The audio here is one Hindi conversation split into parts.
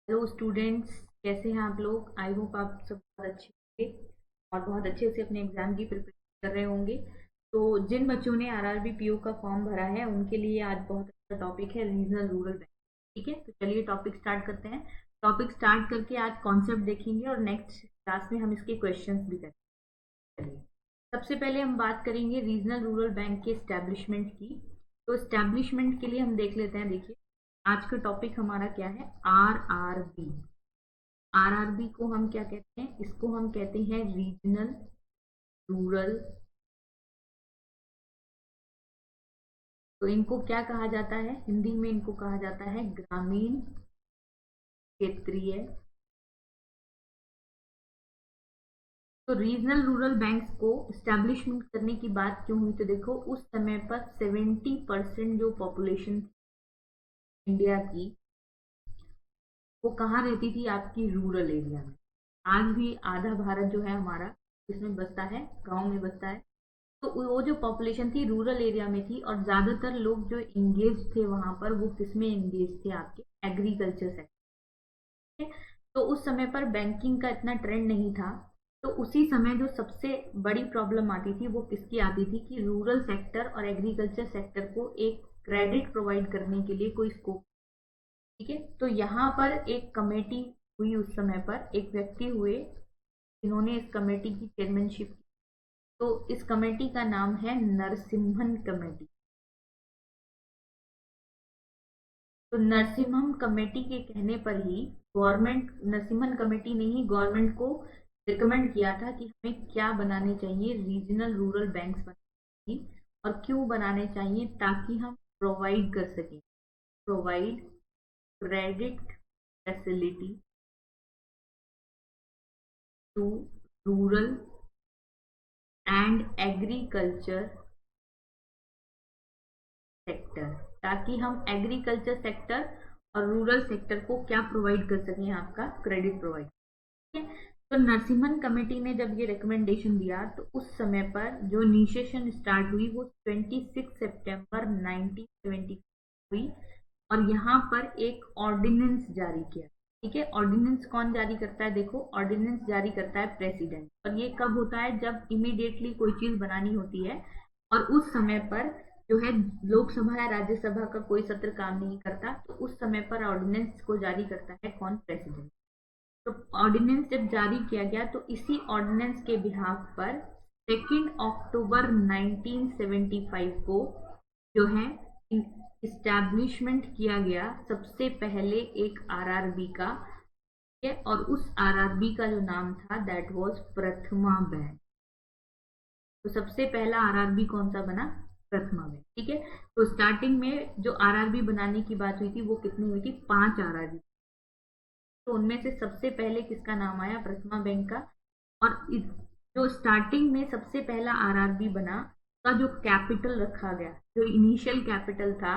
हेलो स्टूडेंट्स, कैसे हैं आप लोग। आई होप आप सब बहुत अच्छे होंगे और बहुत अच्छे से अपने एग्जाम की प्रिपरेशन कर रहे होंगे। तो जिन बच्चों ने आरआरबी पीओ का फॉर्म भरा है उनके लिए आज बहुत अच्छा टॉपिक है रीजनल रूरल बैंक। ठीक है, तो चलिए टॉपिक स्टार्ट करते हैं। टॉपिक स्टार्ट करके आज कॉन्सेप्ट देखेंगे और नेक्स्ट क्लास में हम इसके क्वेश्चंस भी करेंगे। चलिए, सबसे पहले हम बात करेंगे रीजनल रूरल बैंक के एस्टेब्लिशमेंट की। तो एस्टेब्लिशमेंट के लिए हम देख लेते हैं। देखिए, आज का टॉपिक हमारा क्या है, आरआरबी। आरआरबी को हम क्या कहते हैं, इसको हम कहते हैं रीजनल रूरल। तो इनको क्या कहा जाता है, हिंदी में इनको कहा जाता है ग्रामीण क्षेत्रीय। तो रीजनल रूरल बैंक्स को स्टैब्लिशमेंट करने की बात क्यों हुई, तो देखो उस समय पर 70% जो पॉपुलेशन इंडिया की वो कहाँ रहती थी, आपकी रूरल एरिया में। आज भी आधा भारत जो है हमारा इसमें बसता है, गांव में बसता है। तो वो जो पॉपुलेशन थी रूरल एरिया में थी और ज्यादातर लोग जो इंगेज थे वहां पर वो किस में इंगेज थे, आपके एग्रीकल्चर सेक्टर। तो उस समय पर बैंकिंग का इतना ट्रेंड नहीं था। तो उसी समय जो सबसे बड़ी प्रॉब्लम आती थी वो किसकी आती थी कि रूरल सेक्टर और एग्रीकल्चर सेक्टर को एक क्रेडिट प्रोवाइड करने के लिए कोई स्कोप। ठीक है, तो यहाँ पर एक कमेटी हुई, उस समय पर एक व्यक्ति हुए जिन्होंने इस कमेटी की चेयरमैनशिप की। तो इस कमेटी का नाम है नरसिम्हन कमेटी। तो नरसिम्हम कमेटी के कहने पर ही गवर्नमेंट, नरसिम्हन कमेटी ने ही गवर्नमेंट को रिकमेंड किया था कि हमें क्या बनाने चाहिए, रीजनल रूरल बैंक्स बनाने चाहिए। और क्यों बनाने चाहिए, ताकि हम प्रोवाइड कर सकें, provide credit facility to rural and agriculture sector. ताकि हम एग्रीकल्चर सेक्टर और रूरल सेक्टर को क्या प्रोवाइड कर सकें, आपका क्रेडिट प्रोवाइड। ठीक है, तो नरसिम्हन कमेटी ने जब ये रिकमेंडेशन दिया तो उस समय पर जो इनिशिएशन स्टार्ट हुई वो 26 सितंबर 1970 हुई। और यहाँ पर एक ऑर्डिनेंस जारी किया। ठीक है, ऑर्डिनेंस कौन जारी करता है, देखो ऑर्डिनेंस जारी करता है प्रेसिडेंट। और ये कब होता है, जब इमीडिएटली कोई चीज बनानी होती है और उस समय पर जो है लोकसभा या राज्यसभा का कोई सत्र काम नहीं करता, तो उस समय पर ऑर्डिनेंस को जारी करता है कौन, प्रेसिडेंट। तो ऑर्डिनेंस जब जारी किया गया तो इसी ऑर्डिनेंस के बिहाफ पर 2 अक्टूबर 1975 को जो है इस्टेब्लिशमेंट किया गया सबसे पहले एक आरआरबी का। ठीक है, और उस आरआरबी का जो नाम था दैट वाज प्रथमा बैंक। तो सबसे पहला आरआरबी कौन सा बना, प्रथमा बैंक। ठीक है, तो स्टार्टिंग में जो आरआरबी बनाने की बात हुई थी वो कितनी हुई थी, 5 आरआरबी। तो उनमें से सबसे पहले किसका नाम आया, प्रथमा बैंक का। और जो स्टार्टिंग में सबसे पहला आरआरबी बना का जो कैपिटल रखा गया, जो इनिशियल कैपिटल था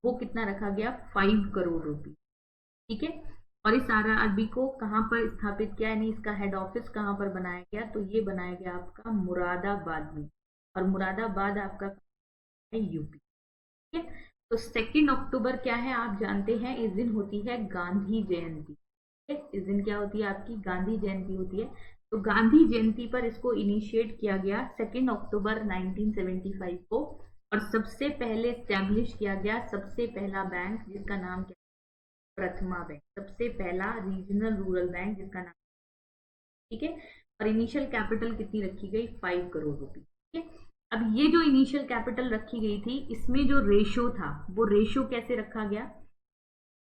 वो कितना रखा गया, 5 करोड़ रुपए। ठीक है, और इस आरआरबी को कहाँ पर स्थापित किया, यानी इसका हेड ऑफिस कहाँ पर बनाया गया, तो ये बनाया गया आपका मुरादाबाद में। और मुरादाबाद आपका है यूपी। ठीक है, तो 2 अक्टूबर क्या है, आप जानते हैं इस दिन होती है गांधी जयंती। ठीक है, इस दिन क्या होती है, आपकी गांधी जयंती होती है। तो गांधी जयंती पर इसको इनिशिएट किया गया 2 अक्टूबर 1975 को। और सबसे पहले स्टैब्लिश किया गया सबसे पहला बैंक जिसका नाम क्या, प्रथमा बैंक। सबसे पहला रीजनल रूरल बैंक जिसका नाम। ठीक है, और इनिशियल कैपिटल कितनी रखी गई, 5 करोड़ रुपए। ठीक है, अब ये जो इनिशियल कैपिटल रखी गई थी इसमें जो रेशो था वो रेशो कैसे रखा गया,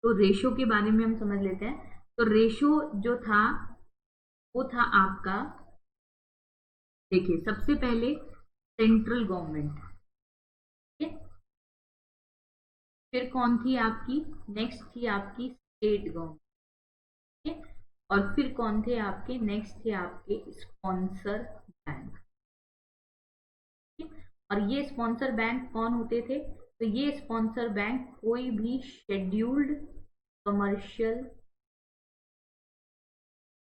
तो रेशो के बारे में हम समझ लेते हैं। तो रेशो जो था वो था आपका, देखिए सबसे पहले सेंट्रल गवर्नमेंट। ठीक है, फिर कौन थी आपकी, नेक्स्ट थी आपकी स्टेट गवर्नमेंट। ठीक है, और फिर कौन थे आपके, नेक्स्ट थे आपके स्पॉन्सर बैंक। और ये स्पॉन्सर बैंक कौन होते थे, तो ये स्पॉन्सर बैंक कोई भी शेड्यूल्ड कमर्शियल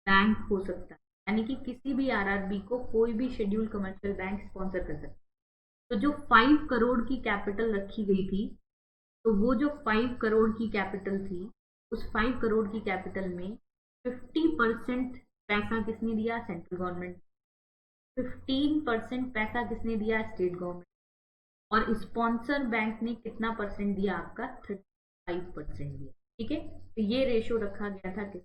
बैंक हो सकता है। यानी कि किसी भी आरआरबी को कोई भी शेड्यूल्ड कमर्शियल बैंक स्पॉन्सर कर सकता है। तो जो 5 करोड़ की कैपिटल रखी गई थी, तो वो जो 5 करोड़ की कैपिटल थी उस 5 करोड़ की कैपिटल में 50% पैसा किसने दिया? Central government. 15% पैसा किसने दिया? State government. और स्पॉन्सर बैंक ने कितना परसेंट दिया? आपका 35% दिया। ठीक है, तो ये रेशो रखा गया था किस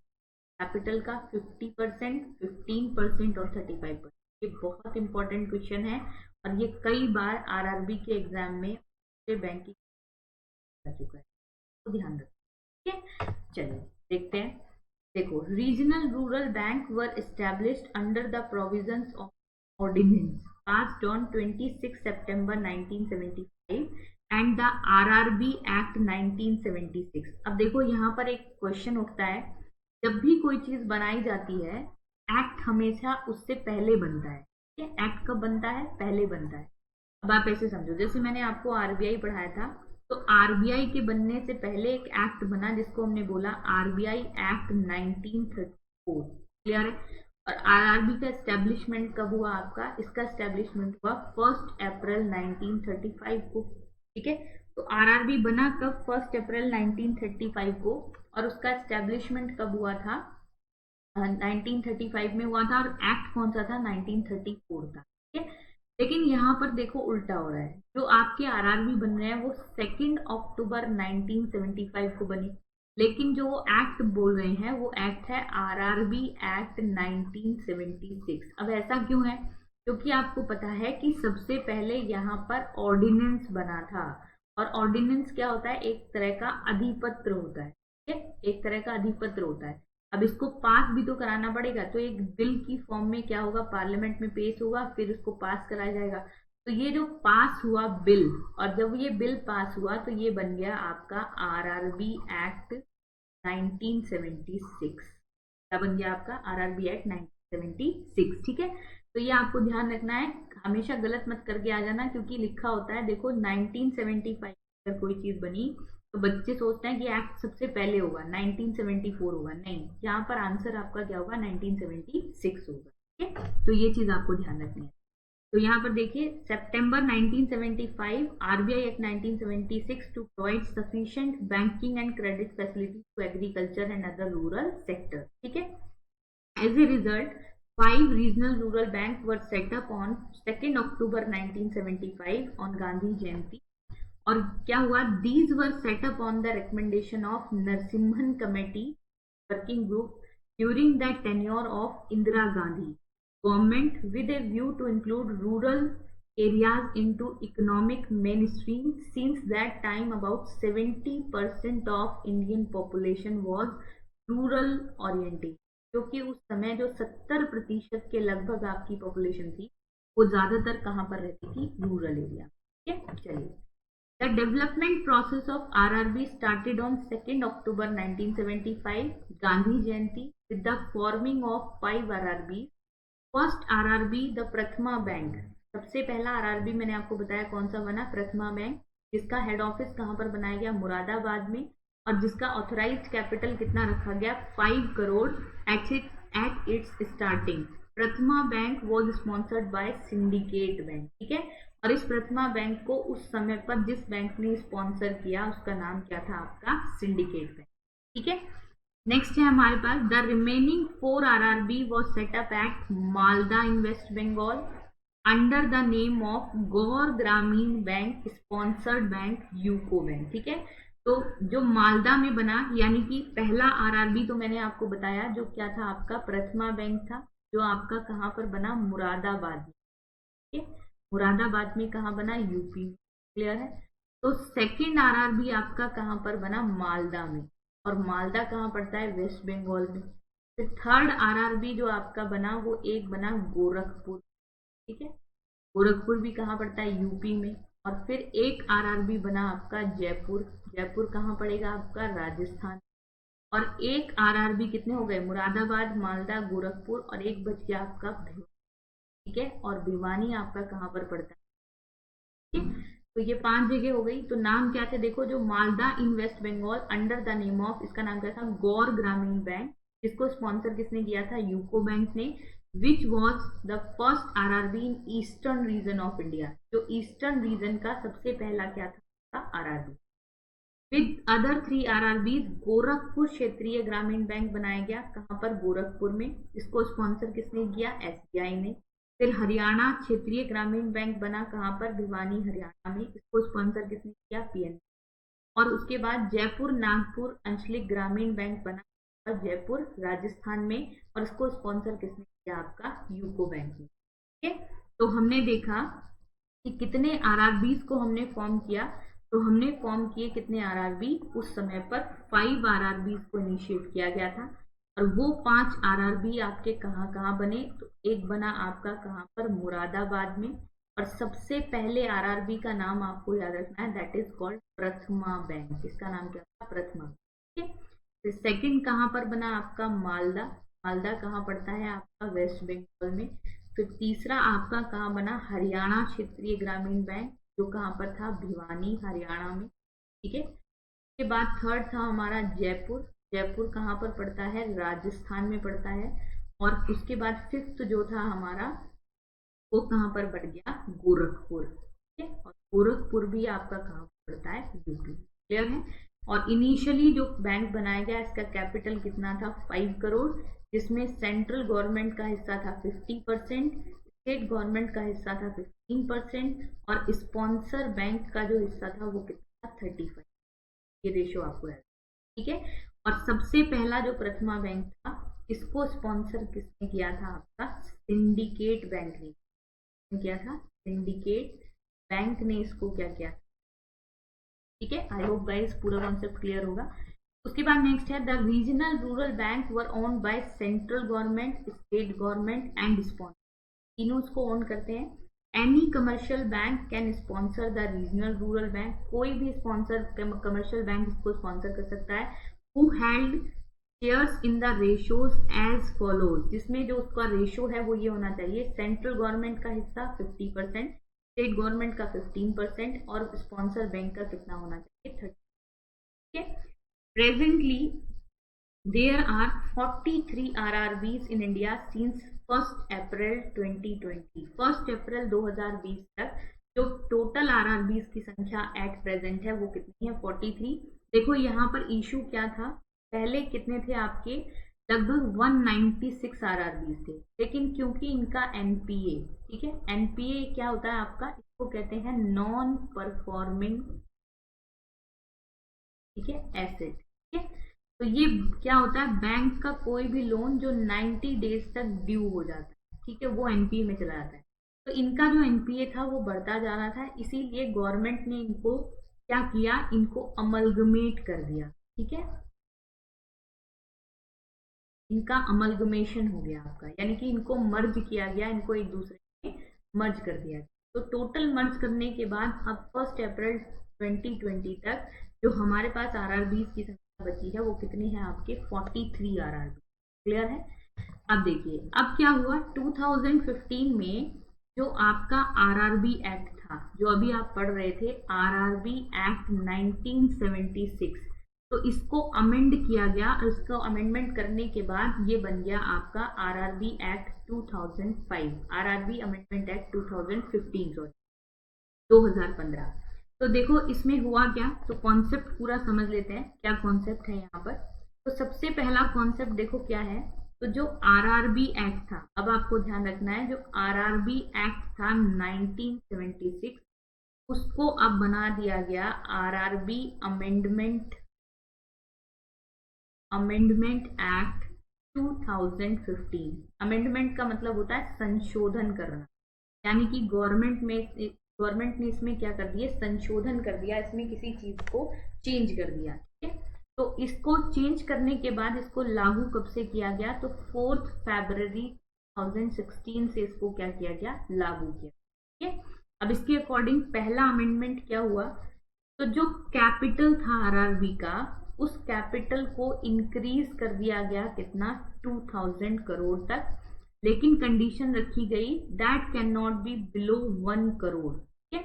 कैपिटल का? 50%, 15% और 35%। ये बहुत इंपॉर्टेंट क्वेश्चन है और ये कई बार आरआरबी के एग्जाम में बैंकिंग आ चुका है, तो ध्यान रखिए। ठीक है, चलिए देखते हैं। देखो, regional rural bank were established under the provisions of ordinance passed on 26 September 1975 and the RRB Act 1976। अब देखो यहाँ पर एक क्वेश्चन उठता है, जब भी कोई चीज बनाई जाती है एक्ट हमेशा उससे पहले बनता है। ठीक है, एक्ट कब बनता है? पहले बनता है। अब आप ऐसे समझो, जैसे मैंने आपको आरबीआई पढ़ाया था, तो आरबीआई के बनने से पहले एक एक्ट बना जिसको हमने बोला आरबीआई एक्ट 1934। क्लियर है? और आरआरबी का एस्टेब्लिशमेंट कब हुआ आपका? इसका एस्टेब्लिशमेंट हुआ 1 अप्रैल 1935 को। ठीक है, तो आरआरबी बना कब? 1 अप्रैल 1935 को, और उसका एस्टेब्लिशमेंट कब हुआ था? 1935 में हुआ था। और एक्ट कौन सा था? 1934 था। ठीक है, लेकिन यहाँ पर देखो उल्टा हो रहा है। जो आपके आरआरबी बन रहे हैं वो 2 अक्टूबर 1975 को बने, लेकिन जो वो एक्ट बोल रहे हैं वो एक्ट है आरआरबी एक्ट 1976। अब ऐसा क्यों है? क्योंकि आपको पता है कि सबसे पहले यहाँ पर ऑर्डिनेंस बना था, और ऑर्डिनेंस क्या होता है? एक तरह का अधिपत्र होता है। ठीक है, एक तरह का अधिपत्र होता है। अब इसको पास भी तो कराना पड़ेगा, तो एक बिल की फॉर्म में क्या होगा? पार्लियामेंट में पेश होगा, फिर उसको पास कराया जाएगा। तो ये जो पास हुआ बिल, और जब ये बिल पास हुआ तो ये बन गया आपका आरआरबी एक्ट 1976। क्या बन गया आपका? RRB act 1976। ठीक है, तो ये आपको ध्यान रखना है, हमेशा गलत मत करके आ जाना, क्योंकि लिखा होता है देखो 1975 अगर कोई चीज बनी तो बच्चे सोचते हैं कि एक्ट सबसे पहले होगा 1974 होगा। नहीं, यहाँ पर आंसर आपका क्या होगा? 1976 होगा। ठीक है, तो ये चीज आपको ध्यान रखनी है। तो यहाँ पर देखिए, सितंबर 1975 RBI act 1976 to provide sufficient banking and credit facility to agriculture and other rural sector. ठीक है, as a result 5 regional rural banks were set up on 2 October 1975 on Gandhi Jayanti. और क्या हुआ? These were set up on the recommendation of Narasimham committee working group during the tenure of Indira Gandhi government with a view to include rural areas into economic mainstream. Since that time about 70% of Indian population was rural oriented, क्योंकि उस समय जो 70% के लगभग आपकी पॉपुलेशन थी वो ज्यादातर कहाँ पर रहती थी? Rural area. ठीक है, चलिए। The development process of RRB started on 2 October 1975, Gandhi Jayanti, with the forming of 5 RRB. First RRB, the Prathama Bank. सबसे पहला आरआरबी मैंने आपको बताया कौन सा बना? प्रथमा बैंक, जिसका हेड ऑफिस कहाँ पर बनाया गया? मुरादाबाद में, और जिसका ऑथराइज्ड कैपिटल कितना रखा गया? 5 crore at its starting. Prathama bank was sponsored by syndicate bank. ठीक है, और इस प्रथमा बैंक को उस समय पर जिस बैंक ने स्पॉन्सर किया उसका नाम क्या था? आपका सिंडिकेट बैंक। ठीक है, नेक्स्ट है हमारे पास the remaining 4 RRB was set up at Malda in West Bengal under the name of Gaur Gramin bank sponsored bank UCO bank. ठीक है, तो जो मालदा में बना, यानी कि पहला आरआरबी तो मैंने आपको बताया जो क्या था? आपका प्रथमा बैंक था, जो आपका कहाँ पर बना? मुरादाबाद में। ठीक है, मुरादाबाद में कहाँ बना? यूपी में। क्लियर है? तो सेकंड आरआरबी आपका कहाँ पर बना? मालदा में, और मालदा कहाँ पड़ता है? वेस्ट बंगाल में। फिर थर्ड आरआरबी जो आपका बना वो एक बना गोरखपुर। ठीक है, गोरखपुर भी कहाँ पड़ता है? यूपी में। और फिर एक आरआरबी बना आपका जयपुर। जयपुर कहाँ पड़ेगा? आपका राजस्थान। और एक आरआरबी कितने हो गए? मुरादाबाद, मालदा, गोरखपुर, और एक बच गया आपका भिवानी। ठीक है, और भिवानी आपका कहाँ पर पड़ता है? ठीक है, तो ये 5 जगह हो गई। तो नाम क्या थे? देखो, जो Malda in West Bengal under the name of, इसका नाम क्या था? गौर ग्रामीण बैंक, जिसको स्पॉन्सर किसने किया था? यूको बैंक ने। Which was the first RRB in eastern region of India, जो ईस्टर्न रीजन का सबसे पहला क्या था? RRB. With other 3 RRB Gorakhpur क्षेत्रीय ग्रामीण बैंक बनाया गया। कहाँ पर? गोरखपुर में। इसको स्पॉन्सर किसने किया? एसबीआई ने। फिर हरियाणा क्षेत्रीय ग्रामीण बैंक बना। कहाँ पर? भिवानी हरियाणा में। इसको स्पॉन्सर किसने किया? पीएनबी। और उसके बाद जयपुर नागपुर अंचलिक ग्रामीण बैंक बना और जयपुर राजस्थान में, और इसको स्पॉन्सर किसने किया? आपका यूको बैंक ने। ठीक है, तो हमने देखा कि कितने आरआरबीज को हमने फॉर्म किया। तो हमने फॉर्म किए कितने आरआरबी? उस समय पर 5 आरआरबीज को इनिशिएट किया गया था, और वो 5 आरआरबी आपके कहाँ कहाँ बने? तो एक बना आपका कहाँ पर? मुरादाबाद में। और सबसे पहले आरआरबी का नाम आपको याद रखना है, that is called Prathama bank. इसका नाम क्या था? प्रथमा। ठीक है, फिर सेकंड कहाँ पर बना आपका? मालदा। मालदा कहाँ पड़ता है आपका? वेस्ट बंगाल में। फिर तीसरा आपका कहाँ बना? हरियाणा क्षेत्रीय ग्रामीण बैंक, जो कहाँ पर था? भिवानी हरियाणा में। ठीक है, उसके बाद थर्ड था हमारा जयपुर। जयपुर कहाँ पर पड़ता है? राजस्थान में पड़ता है। और उसके बाद फिफ्थ जो था हमारा, वो कहाँ पर बढ़ गया? गोरखपुर। ठीक है, और गोरखपुर भी आपका कहाँ पड़ता है? यूपी। क्लियर है। और इनिशियली जो बैंक बनाया गया, इसका कैपिटल कितना था? 5 करोड़, जिसमें सेंट्रल गवर्नमेंट का हिस्सा था 50%, स्टेट गवर्नमेंट का हिस्सा था 15%, और स्पॉन्सर बैंक का जो हिस्सा था वो कितना था? 35। ये रेशियो आपको है। ठीक है, और सबसे पहला जो प्रथमा बैंक था, इसको स्पॉन्सर किसने किया था? आपका सिंडिकेट बैंक ने किया था। सिंडिकेट बैंक ने इसको क्या किया? ठीक है, आई होप गाइस पूरा कॉन्सेप्ट क्लियर होगा। उसके बाद नेक्स्ट है, the regional rural bank were owned by central government, state government and sponsor. तीनों इसको ओन करते हैं। Any commercial bank can sponsor the regional rural bank. कोई भी स्पॉन्सर कमर्शियल बैंक इसको स्पॉन्सर कर सकता है। Who held shares in the ratios as follows, जिसमें जो उसका रेशियो है वो ये होना चाहिए, सेंट्रल गवर्नमेंट का हिस्सा 50%, स्टेट गवर्नमेंट का 15%, और स्पॉन्सर बैंक का कितना होना चाहिए? 30। ठीक है, presently there are 43 RRBs in India since 1 अप्रैल 2020। 1 अप्रैल 2020 तक जो टोटल आरआरबीज की संख्या एट प्रेजेंट है वो कितनी है? 43। देखो यहाँ पर इशू क्या था, पहले कितने थे आपके? लगभग 196 आरआरबीज थे, लेकिन क्योंकि इनका एनपीए, ठीक है, एनपीए क्या होता है आपका? इसको कहते हैं नॉन परफॉर्मिंग, ठीक है, एसेट। ठीक है, तो ये क्या होता है? बैंक का कोई भी लोन जो 90 डेज तक ड्यू हो जाता है, ठीक है, वो एनपीए में चला जाता है। तो इनका जो एनपीए था वो बढ़ता जा रहा था, इसीलिए गवर्नमेंट ने इनको क्या किया? इनको अमलगमेट कर दिया। ठीक है, इनका अमलगमेशन हो गया आपका, यानी कि इनको मर्ज किया गया, इनको एक दूसरे में मर्ज कर दिया। तो टोटल मर्ज करने के बाद अब 1 अप्रैल 2020 तक जो हमारे पास आरआरबीज की संख्या बची है वो कितनी है आपके? 43 आरआरबी। क्लियर है। अब देखिए अब क्या हुआ, 2015 में जो आपका आरआरबी एक्ट था, जो अभी आप पढ़ रहे थे, आरआरबी एक्ट 1976, तो इसको अमेंड किया गया। इसको अमेंडमेंट करने के बाद ये बन गया आपका RRB act 2005, RRB amendment act 2015, sorry 2015। तो देखो इसमें हुआ क्या, तो कॉन्सेप्ट पूरा समझ लेते हैं, क्या कॉन्सेप्ट है यहाँ पर। तो सबसे पहला कॉन्सेप्ट देखो क्या है, तो जो आरआरबी एक्ट था, अब आपको ध्यान रखना है, जो आरआरबी एक्ट था 1976, उसको अब बना दिया गया आरआरबी अमेंडमेंट एक्ट 2015। अमेंडमेंट का मतलब होता है संशोधन करना, यानी कि गवर्नमेंट ने इसमें क्या कर दिया? संशोधन कर दिया, इसमें किसी चीज को चेंज कर दिया। ठीक है, तो इसको चेंज करने के बाद इसको लागू कब से किया गया? तो 4 फरवरी 2016 से इसको क्या किया गया? लागू किया। ठीक है, अब इसके अकॉर्डिंग पहला अमेंडमेंट क्या हुआ, तो जो कैपिटल था आरआरबी का, उस कैपिटल को इंक्रीज कर दिया गया, कितना? 2000 करोड़ तक, लेकिन कंडीशन रखी गई, that can not be below 1 crore. ठीक है,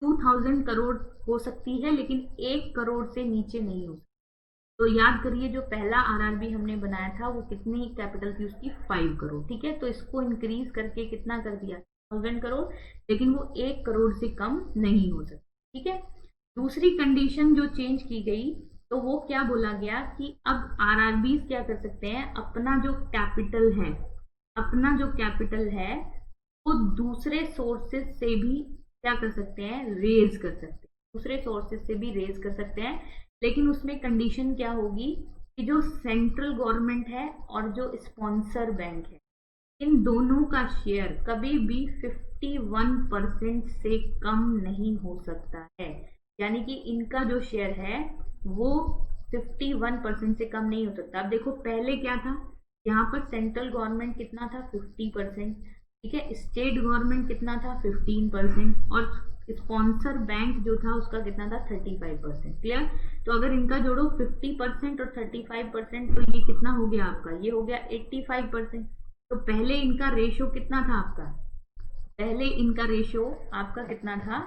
2000 करोड़ हो सकती है, लेकिन 1 करोड़ से नीचे नहीं हो सकती। तो याद करिए जो पहला आरआरबी हमने बनाया था वो कितनी कैपिटल थी उसकी? 5 करोड़। ठीक है, तो इसको इंक्रीज करके कितना कर दिया? 1000 करोड़, लेकिन वो 1 करोड़ से कम नहीं हो सकती। ठीक है, दूसरी कंडीशन जो चेंज की गई, तो वो क्या बोला गया कि अब आरआरबीज क्या कर सकते हैं, अपना जो कैपिटल है वो दूसरे सोर्सेज से भी क्या कर सकते हैं, रेज कर सकते हैं, दूसरे सोर्सेज से भी रेज कर सकते हैं। लेकिन उसमें कंडीशन क्या होगी कि जो सेंट्रल गवर्नमेंट है और जो स्पॉन्सर बैंक है, इन दोनों का शेयर कभी भी 51% से कम नहीं हो सकता है। यानी कि इनका जो शेयर है वो 51% से कम नहीं हो सकता। अब देखो पहले क्या था, यहाँ पर सेंट्रल गवर्नमेंट कितना था, 50%, ठीक है, स्टेट गवर्नमेंट कितना था, 15%, और स्पॉन्सर बैंक जो था उसका कितना था, 35%। क्लियर? तो अगर इनका जोड़ो 50% और 35%, तो ये कितना हो गया आपका, ये हो गया 85%। तो पहले इनका रेशो कितना था आपका, पहले इनका रेशो आपका कितना था,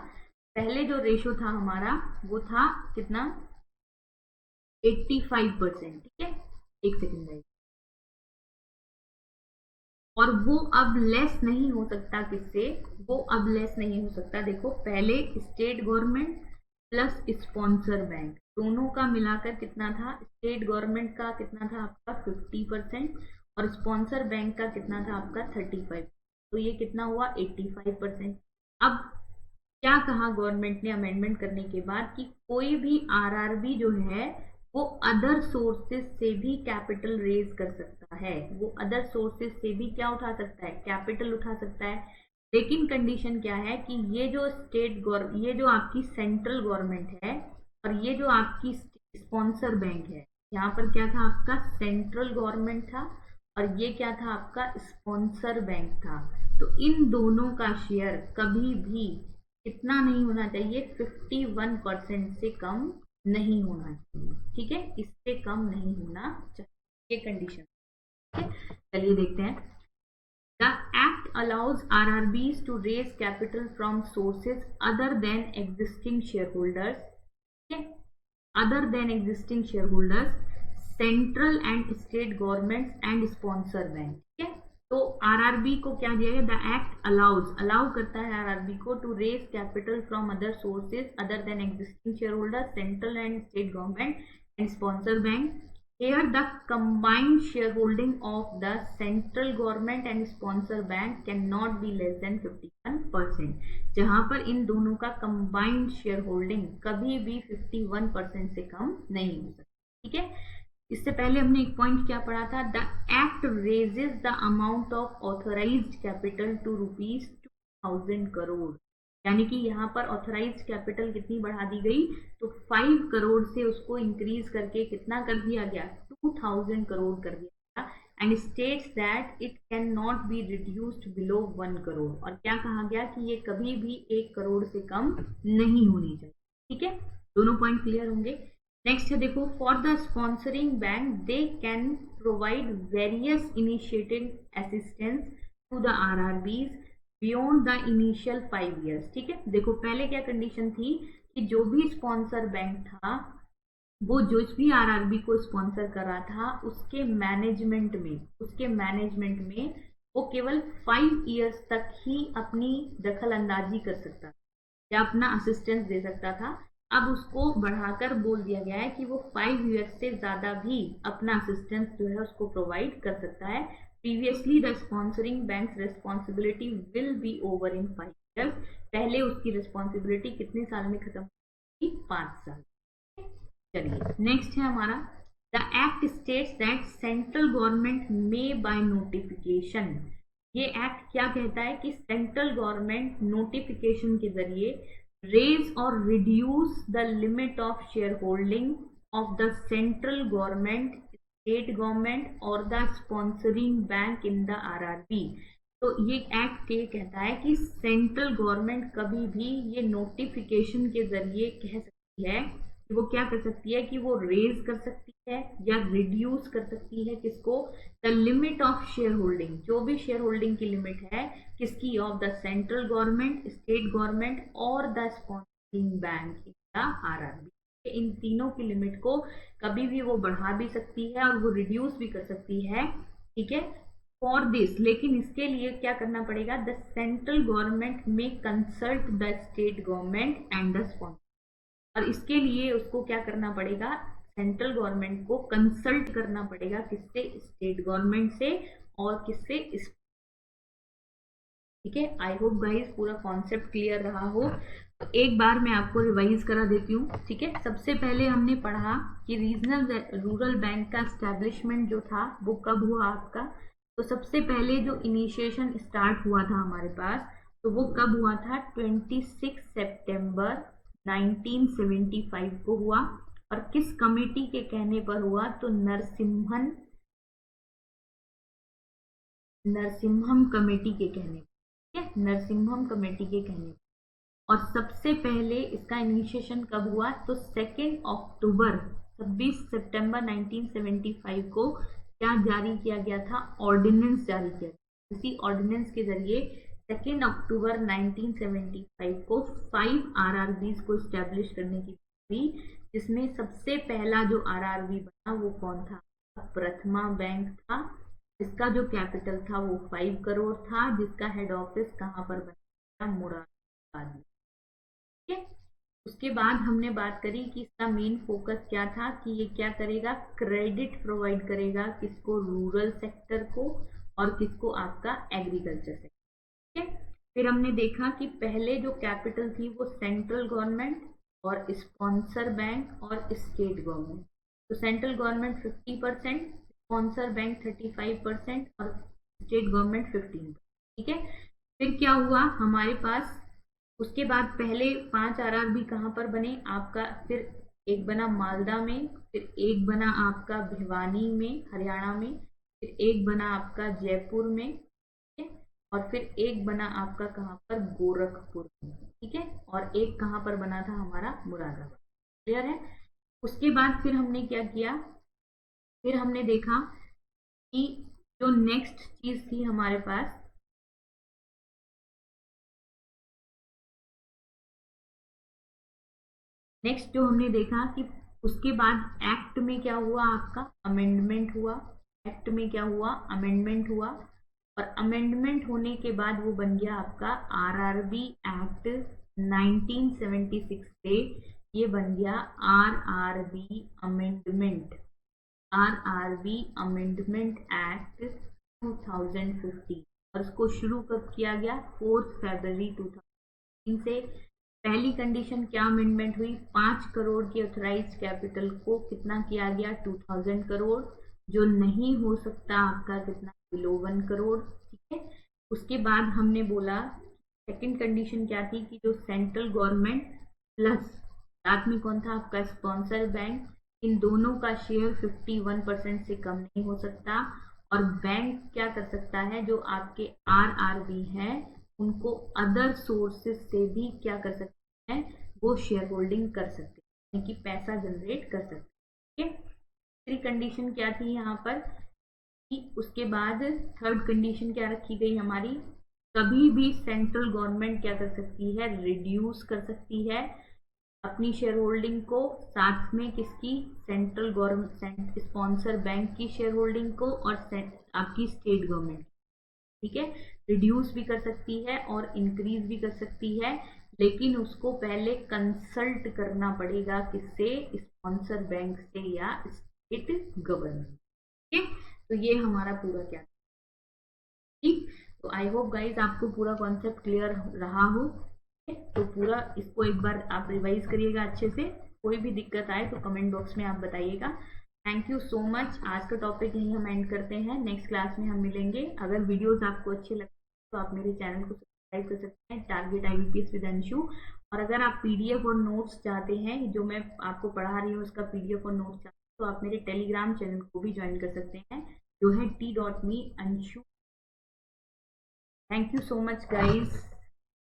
पहले जो रेशो था हमारा वो था कितना, 85%। ठीक है, एक सेकेंड भाई। और वो अब लेस नहीं हो सकता, किससे, वो अब लेस नहीं हो सकता। देखो पहले state government plus sponsor bank दोनों का मिलाकर कितना था, स्टेट गवर्नमेंट का कितना था आपका 50% और स्पॉन्सर बैंक का कितना था आपका 35%। तो ये कितना हुआ 85%। अब क्या कहा गवर्नमेंट ने अमेंडमेंट करने के बाद कि कोई भी आरआरबी जो है वो अदर सोर्सेस से भी कैपिटल रेज कर सकता है, वो अदर सोर्सेस से भी क्या उठा सकता है, कैपिटल उठा सकता है। लेकिन कंडीशन क्या है कि ये जो आपकी सेंट्रल गवर्नमेंट है और ये जो आपकी स्पॉन्सर बैंक है, यहाँ पर क्या था आपका सेंट्रल गवर्नमेंट था और ये क्या था आपका स्पॉन्सर बैंक था। तो इन दोनों का शेयर कभी भी कितना नहीं होना चाहिए, 51% से कम नहीं होना चाहिए। ठीक है, इससे कम नहीं होना चाहिए, ये कंडीशन। ठीक है, चलिए देखते हैं। The act allows RRBs to raise capital from sources other than existing shareholders, ठीक है, other than existing shareholders, central and state governments and sponsor bank. ठीक है, तो आरआरबी को क्या दिया गया, द एक्ट अलाउ करता है आरआरबी को to raise capital from other sources other than existing shareholder, central and state government and sponsor bank. Here the combined shareholding of the central government and sponsor bank cannot be less than 51%। जहां पर इन दोनों का combined shareholding कभी भी 51% से कम नहीं हो सकता। ठीक है, इससे पहले हमने एक पॉइंट क्या पढ़ा था, the act raises the amount of authorised capital to ₹2000 crore. यानी कि यहाँ पर ऑथराइज्ड कैपिटल कितनी बढ़ा दी गई, तो 5 करोड़ से उसको इंक्रीज करके कितना कर दिया गया, 2000 करोड़ कर दिया गया। And states that it can not be reduced below 1 crore. और क्या कहा गया कि ये कभी भी 1 करोड़ से कम नहीं होनी चाहिए। ठीक है, दोनों पॉइंट क्लियर होंगे। नेक्स्ट है देखो, for the sponsoring bank they can provide various initiative assistance to the RRBs beyond the initial 5 years। ठीक है, देखो पहले क्या कंडीशन थी कि जो भी स्पॉन्सर बैंक था वो जो भी आरआरबी को स्पॉन्सर कर रहा था उसके मैनेजमेंट में वो केवल 5 years तक ही अपनी दखल अंदाजी कर सकता था या अपना असिस्टेंस दे सकता था। अब उसको बढ़ाकर बोल दिया गया है कि वो 5 years से ज्यादा भी अपना असिस्टेंस जो है उसको प्रोवाइड कर सकता है। Previously the sponsoring banks responsibility will be over in 5 years। पहले उसकी रिस्पॉन्सिबिलिटी कितने साल में खत्म होगी, 5 साल। चलिए नेक्स्ट है हमारा, the act states that central government में बाय नोटिफिकेशन। ये एक्ट क्या कहता है कि सेंट्रल गवर्नमेंट नोटिफिकेशन के जरिए रेज और reduce the limit of shareholding of the central government, state government और the sponsoring bank in the RRB. तो ये एक्ट ये कहता है कि सेंट्रल गवर्नमेंट कभी भी ये नोटिफिकेशन के जरिए कह सकती है कि वो क्या कर सकती है कि वो रेज कर सकती है या रिड्यूस कर सकती है, किसको, the limit of shareholding, जो भी शेयर होल्डिंग की लिमिट है किसकी, of the central government, state government और the sponsoring bank in the RRB. इन तीनों की लिमिट को कभी भी वो बढ़ा भी सकती है और वो रिड्यूस भी कर सकती है। ठीक है, फॉर दिस, लेकिन इसके लिए क्या करना पड़ेगा, द सेंट्रल गवर्नमेंट में consult the state government and the sponsor. और इसके लिए उसको क्या करना पड़ेगा, सेंट्रल गवर्नमेंट को कंसल्ट करना पड़ेगा, किससे, स्टेट गवर्नमेंट से और किससे, ठीक है। आई होप गाइस पूरा कॉन्सेप्ट क्लियर रहा हो। तो एक बार मैं आपको रिवाइज करा देती हूँ, ठीक है। सबसे पहले हमने पढ़ा कि रीजनल रूरल बैंक का एस्टेब्लिशमेंट जो था वो कब हुआ आपका, तो सबसे पहले जो इनिशिएशन स्टार्ट हुआ था हमारे पास, तो वो कब हुआ था, 26 सितंबर 1975 को हुआ। और किस कमेटी के कहने पर हुआ, तो नरसिम्हम कमेटी के कहने पर, ठीक है, नरसिम्हम कमेटी के कहने पर। और सबसे पहले इसका इनिशिएशन कब हुआ, तो 2 अक्टूबर 26 सितंबर 1975 को क्या जारी किया गया था, ऑर्डिनेंस जारी किया गया। इसी ऑर्डिनेंस के जरिए 2 अक्टूबर 1975 को 5 आरआरबीज को स्टैब्लिश करने की थी, जिसमें सबसे पहला जो आरआरबी बना वो कौन था, प्रथमा बैंक था, जिसका जो कैपिटल था वो 5 करोड़ था, जिसका हेड ऑफिस कहाँ पर बना, मुरादाबाद में, ठीक है। उसके बाद हमने बात करी कि इसका मेन फोकस क्या था, कि ये क्या करेगा, क्रेडिट प्रोवाइड करेगा, किसको, रूरल सेक्टर को, और किसको, आपका एग्रीकल्चर सेक्टर, ठीक है। फिर हमने देखा कि पहले जो कैपिटल थी वो सेंट्रल गवर्नमेंट और स्पॉन्सर बैंक और स्टेट गवर्नमेंट, तो सेंट्रल गवर्नमेंट 50%, स्पॉन्सर बैंक 35% और स्टेट गवर्नमेंट 15%, ठीक है। फिर क्या हुआ हमारे पास, उसके बाद पहले 5 आरआरबी कहाँ पर बने आपका, फिर एक बना मालदा में, फिर एक बना आपका भिवानी में हरियाणा में, फिर एक बना आपका जयपुर में, ठीक है, और फिर एक बना आपका कहाँ पर, गोरखपुर में, ठीक है, और एक कहाँ पर बना था हमारा, मुरादाबाद, क्लियर है। उसके बाद फिर हमने क्या किया, फिर हमने देखा कि जो नेक्स्ट चीज थी हमारे पास, नेक्स्ट जो हमने देखा कि उसके बाद एक्ट में क्या हुआ, आपका अमेंडमेंट हुआ, एक्ट में क्या हुआ, अमेंडमेंट हुआ, और अमेंडमेंट होने के बाद वो बन गया आपका आरआरबी एक्ट 1976 से, ये बन गया RRB amendment, RRB amendment act 2015। और इसको शुरू कब किया गया, 4 फरवरी 2015 से। पहली कंडीशन क्या अमेंडमेंट हुई, 5 करोड़ की ऑथराइज कैपिटल को कितना किया गया, 2000 करोड़, जो नहीं हो सकता आपका कितना, बिलो 1 करोड़, ठीक है। उसके बाद हमने बोला सेकंड कंडीशन क्या थी, कि जो सेंट्रल गवर्नमेंट प्लस साथ में कौन था आपका, स्पॉन्सर बैंक, इन दोनों का शेयर 51% से कम नहीं हो सकता। और बैंक क्या कर सकता है, जो आपके आरआरबी हैं उनको अदर सोर्सेस से भी क्या कर सकते हैं, वो शेयर होल्डिंग कर सकते हैं, यानी कि पैसा जनरेट कर सकते हैं, ठीक है। तीसरी कंडीशन क्या थी यहाँ पर, कि उसके बाद थर्ड कंडीशन क्या रखी गई हमारी, कभी भी सेंट्रल गवर्नमेंट क्या कर सकती है, रिड्यूस कर सकती है अपनी शेयर होल्डिंग को, साथ में किसकी, सेंट्रल गवर्नमेंट स्पॉन्सर बैंक की शेयर होल्डिंग को, और आपकी स्टेट गवर्नमेंट, ठीक है। रिड्यूस भी कर सकती है और इंक्रीज भी कर सकती है, लेकिन उसको पहले कंसल्ट करना पड़ेगा, किससे, स्पॉन्सर बैंक से या स्टेट गवर्नमेंट, ठीक है। तो ये हमारा पूरा क्या, ठीक। तो आई होप गाइज आपको पूरा कॉन्सेप्ट क्लियर रहा हो, तो पूरा इसको एक बार आप रिवाइज करिएगा अच्छे से, कोई भी दिक्कत आए तो कमेंट बॉक्स में आप बताइएगा। Thank you so much. आज का टॉपिक यही हम एंड करते हैं, नेक्स्ट क्लास में हम मिलेंगे। अगर वीडियोस आपको अच्छे लगते हैं तो आप मेरे चैनल को सब्सक्राइब कर सकते हैं, टारगेट IBPS विद अंशु। और अगर आप PDF और नोट्स चाहते हैं, जो मैं आपको पढ़ा रही हूँ उसका PDF और नोट्स चाहते हैं, तो आप मेरे टेलीग्राम चैनल को भी ज्वाइन कर सकते हैं, जो है t.me Anshu। Thank you so much guys.